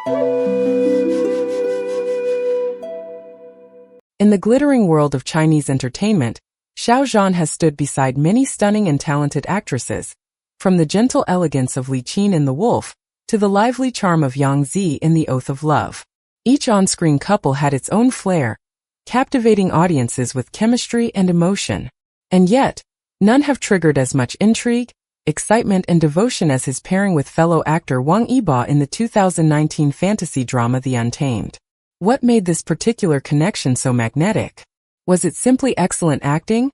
In the glittering world of Chinese entertainment, Xiao Zhan has stood beside many stunning and talented actresses, from the gentle elegance of Li Qin in The Wolf to the lively charm of Yang Zi in The Oath of Love. Each on-screen couple had its own flair, captivating audiences with chemistry and emotion. And yet, none have triggered as much intrigue, excitement and devotion as his pairing with fellow actor Wang Yibo in the 2019 fantasy drama The Untamed. What made this particular connection so magnetic? Was it simply excellent acting?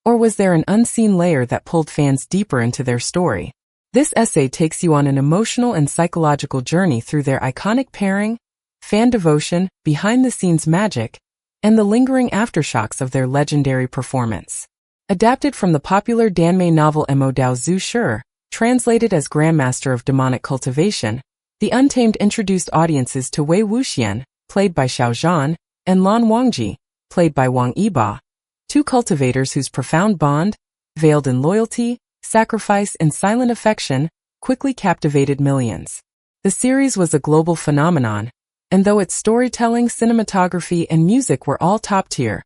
Or was there an unseen layer that pulled fans deeper into their story? This essay takes you on an emotional and psychological journey through their iconic pairing, fan devotion, behind-the-scenes magic, and the lingering aftershocks of their legendary performance. Adapted from the popular Danmei novel Mo Dao Zhu Shi, translated as Grandmaster of Demonic Cultivation, The Untamed introduced audiences to Wei Wuxian, played by Xiao Zhan, and Lan Wangji, played by Wang Yibo, two cultivators whose profound bond, veiled in loyalty, sacrifice, and silent affection, quickly captivated millions. The series was a global phenomenon, and though its storytelling, cinematography, and music were all top-tier,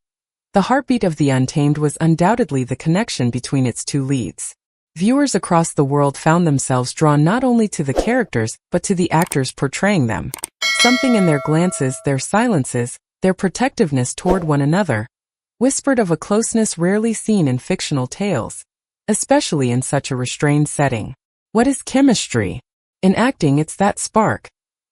the heartbeat of The Untamed was undoubtedly the connection between its two leads. Viewers across the world found themselves drawn not only to the characters but to the actors portraying them. Something in their glances, their silences, their protectiveness toward one another, whispered of a closeness rarely seen in fictional tales, especially in such a restrained setting. What is chemistry? In acting, it's that spark,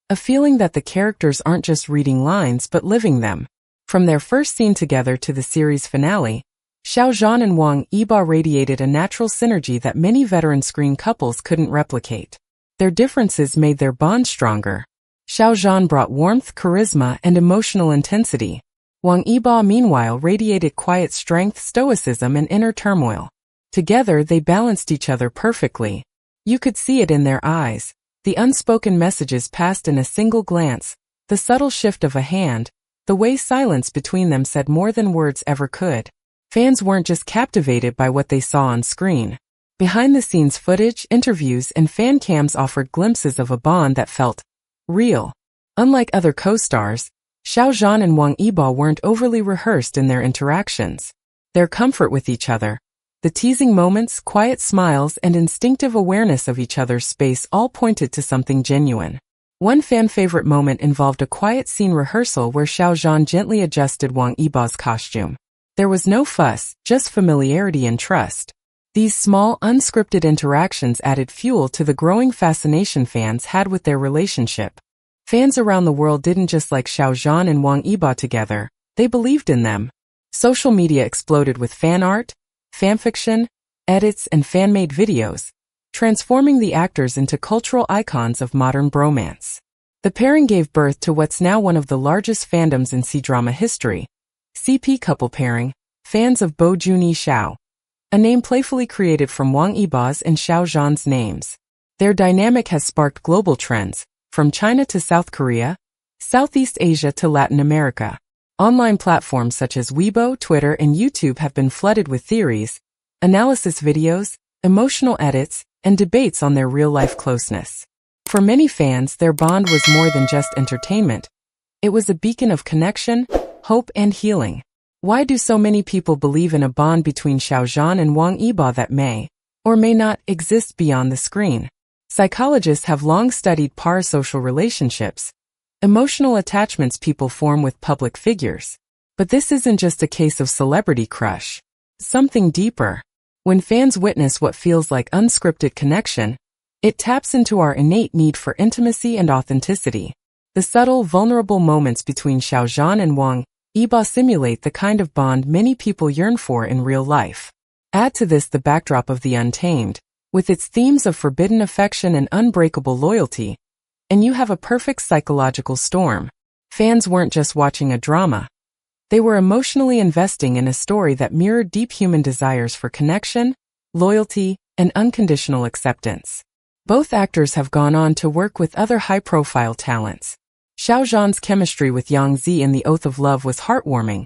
a feeling that the characters aren't just reading lines but living them. From their first scene together to the series finale, Xiao Zhan and Wang Yibo radiated a natural synergy that many veteran screen couples couldn't replicate. Their differences made their bond stronger. Xiao Zhan brought warmth, charisma, and emotional intensity. Wang Yibo, meanwhile, radiated quiet strength, stoicism, and inner turmoil. Together, they balanced each other perfectly. You could see it in their eyes, the unspoken messages passed in a single glance, the subtle shift of a hand, the way silence between them said more than words ever could. Fans weren't just captivated by what they saw on screen. Behind-the-scenes footage, interviews, and fan cams offered glimpses of a bond that felt real. Unlike other co-stars, Xiao Zhan and Wang Yibo weren't overly rehearsed in their interactions. Their comfort with each other, the teasing moments, quiet smiles, and instinctive awareness of each other's space all pointed to something genuine. One fan-favorite moment involved a quiet scene rehearsal where Xiao Zhan gently adjusted Wang Yibo's costume. There was no fuss, just familiarity and trust. These small, unscripted interactions added fuel to the growing fascination fans had with their relationship. Fans around the world didn't just like Xiao Zhan and Wang Yibo together, they believed in them. Social media exploded with fan art, fanfiction, edits, and fan-made videos, transforming the actors into cultural icons of modern bromance. The pairing gave birth to what's now one of the largest fandoms in C-drama history, CP couple pairing, fans of Bo Junyi Xiao, a name playfully created from Wang Yibo's and Xiao Zhan's names. Their dynamic has sparked global trends, from China to South Korea, Southeast Asia to Latin America. Online platforms such as Weibo, Twitter, and YouTube have been flooded with theories, analysis videos, emotional edits, and debates on their real-life closeness. For many fans, their bond was more than just entertainment. It was a beacon of connection, hope, and healing. Why do so many people believe in a bond between Xiao Zhan and Wang Yibo that may, or may not, exist beyond the screen? Psychologists have long studied parasocial relationships, emotional attachments people form with public figures. But this isn't just a case of celebrity crush. Something deeper. When fans witness what feels like unscripted connection, it taps into our innate need for intimacy and authenticity. The subtle, vulnerable moments between Xiao Zhan and Wang Yibo simulate the kind of bond many people yearn for in real life. Add to this the backdrop of The Untamed, with its themes of forbidden affection and unbreakable loyalty, and you have a perfect psychological storm. Fans weren't just watching a drama. They were emotionally investing in a story that mirrored deep human desires for connection, loyalty, and unconditional acceptance. Both actors have gone on to work with other high-profile talents. Xiao Zhan's chemistry with Yang Zi in The Oath of Love was heartwarming,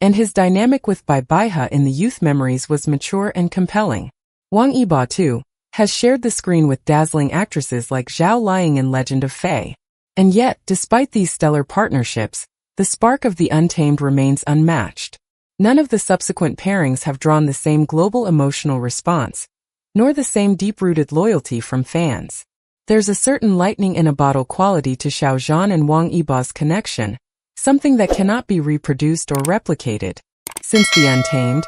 and his dynamic with Bai Baihe in The Youth Memories was mature and compelling. Wang Yibo, too, has shared the screen with dazzling actresses like Zhao Liang in Legend of Fei. And yet, despite these stellar partnerships, the spark of the Untamed remains unmatched. None of the subsequent pairings have drawn the same global emotional response, nor the same deep-rooted loyalty from fans. There's a certain lightning-in-a-bottle quality to Xiao Zhan and Wang Yibo's connection, something that cannot be reproduced or replicated. Since the Untamed,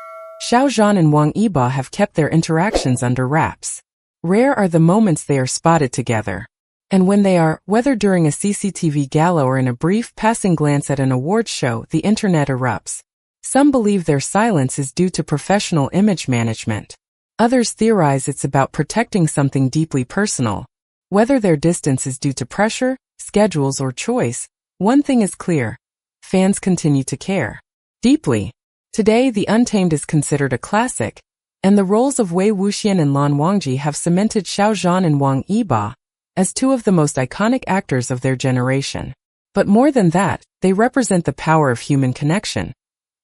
Xiao Zhan and Wang Yibo have kept their interactions under wraps. Rare are the moments they are spotted together. And when they are, whether during a CCTV gala or in a brief passing glance at an awards show, the internet erupts. Some believe their silence is due to professional image management. Others theorize it's about protecting something deeply personal. Whether their distance is due to pressure, schedules, or choice, one thing is clear: fans continue to care deeply. Today, The Untamed is considered a classic, and the roles of Wei Wuxian and Lan Wangji have cemented Xiao Zhan and Wang Yibo as two of the most iconic actors of their generation. But more than that, they represent the power of human connection,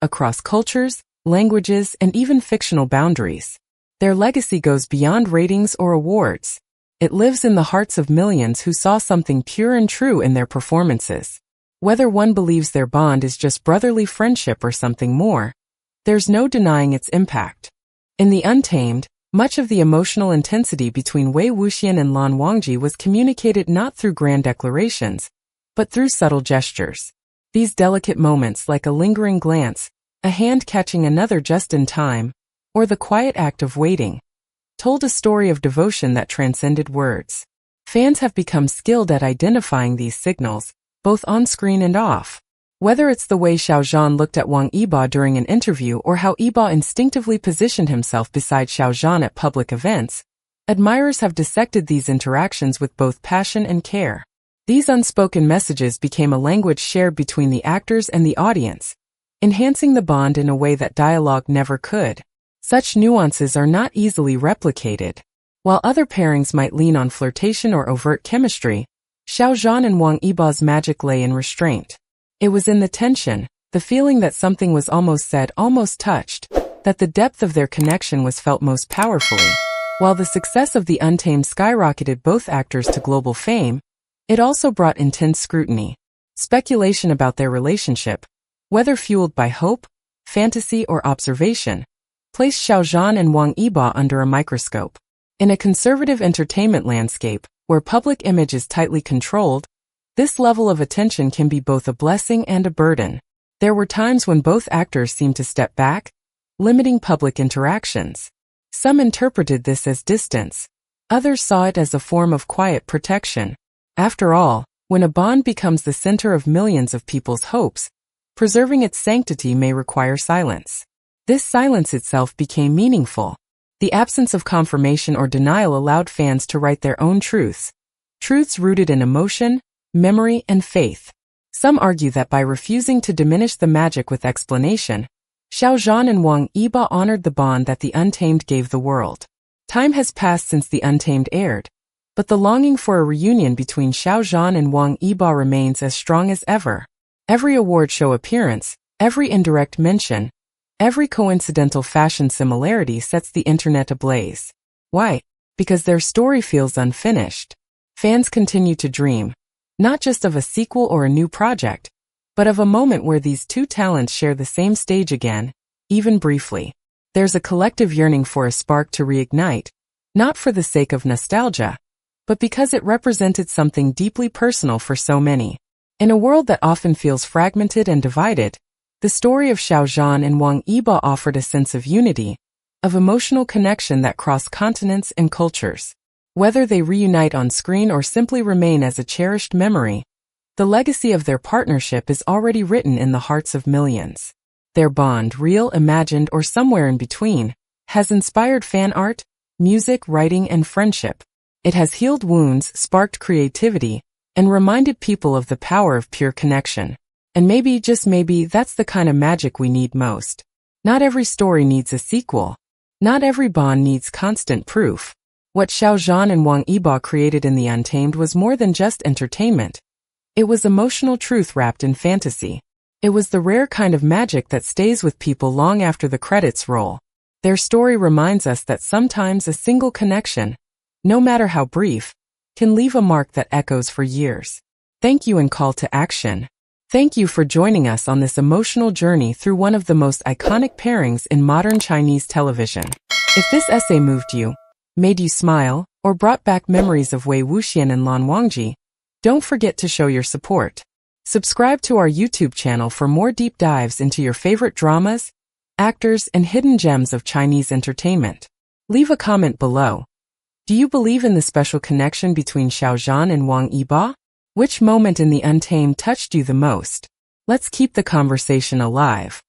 across cultures, languages, and even fictional boundaries. Their legacy goes beyond ratings or awards. It lives in the hearts of millions who saw something pure and true in their performances. Whether one believes their bond is just brotherly friendship or something more, there's no denying its impact. In The Untamed, much of the emotional intensity between Wei Wuxian and Lan Wangji was communicated not through grand declarations, but through subtle gestures. These delicate moments, like a lingering glance, a hand catching another just in time, or the quiet act of waiting, told a story of devotion that transcended words. Fans have become skilled at identifying these signals, both on screen and off. Whether it's the way Xiao Zhan looked at Wang Yibo during an interview or how Yibo instinctively positioned himself beside Xiao Zhan at public events, admirers have dissected these interactions with both passion and care. These unspoken messages became a language shared between the actors and the audience, enhancing the bond in a way that dialogue never could. Such nuances are not easily replicated. While other pairings might lean on flirtation or overt chemistry, Xiao Zhan and Wang Yibo's magic lay in restraint. It was in the tension, the feeling that something was almost said, almost touched, that the depth of their connection was felt most powerfully. While the success of The Untamed skyrocketed both actors to global fame, it also brought intense scrutiny. Speculation about their relationship, whether fueled by hope, fantasy, or observation, placed Xiao Zhan and Wang Yibo under a microscope. In a conservative entertainment landscape, where public image is tightly controlled, this level of attention can be both a blessing and a burden. There were times when both actors seemed to step back, limiting public interactions. Some interpreted this as distance. Others saw it as a form of quiet protection. After all, when a bond becomes the center of millions of people's hopes, preserving its sanctity may require silence. This silence itself became meaningful. The absence of confirmation or denial allowed fans to write their own truths rooted in emotion, memory, and faith. Some argue that by refusing to diminish the magic with explanation, Xiao Zhan and Wang Yibo honored the bond that The Untamed gave the world. Time has passed since The Untamed aired, but the longing for a reunion between Xiao Zhan and Wang Yibo remains as strong as ever. Every award show appearance, every indirect mention, every coincidental fashion similarity sets the internet ablaze. Why? Because their story feels unfinished. Fans continue to dream, not just of a sequel or a new project, but of a moment where these two talents share the same stage again, even briefly. There's a collective yearning for a spark to reignite, not for the sake of nostalgia, but because it represented something deeply personal for so many. In a world that often feels fragmented and divided, the story of Xiao Zhan and Wang Yibo offered a sense of unity, of emotional connection that crossed continents and cultures. Whether they reunite on screen or simply remain as a cherished memory, the legacy of their partnership is already written in the hearts of millions. Their bond, real, imagined, or somewhere in between, has inspired fan art, music, writing, and friendship. It has healed wounds, sparked creativity, and reminded people of the power of pure connection. And maybe, just maybe, that's the kind of magic we need most. Not every story needs a sequel. Not every bond needs constant proof. What Xiao Zhan and Wang Yibo created in The Untamed was more than just entertainment. It was emotional truth wrapped in fantasy. It was the rare kind of magic that stays with people long after the credits roll. Their story reminds us that sometimes a single connection, no matter how brief, can leave a mark that echoes for years. thank you and call to action. Thank you for joining us on this emotional journey through one of the most iconic pairings in modern Chinese television. If this essay moved you, made you smile, or brought back memories of Wei Wuxian and Lan Wangji, don't forget to show your support. Subscribe to our YouTube channel for more deep dives into your favorite dramas, actors, and hidden gems of Chinese entertainment. Leave a comment below. Do you believe in the special connection between Xiao Zhan and Wang Yibo? Which moment in the Untamed touched you the most? Let's keep the conversation alive.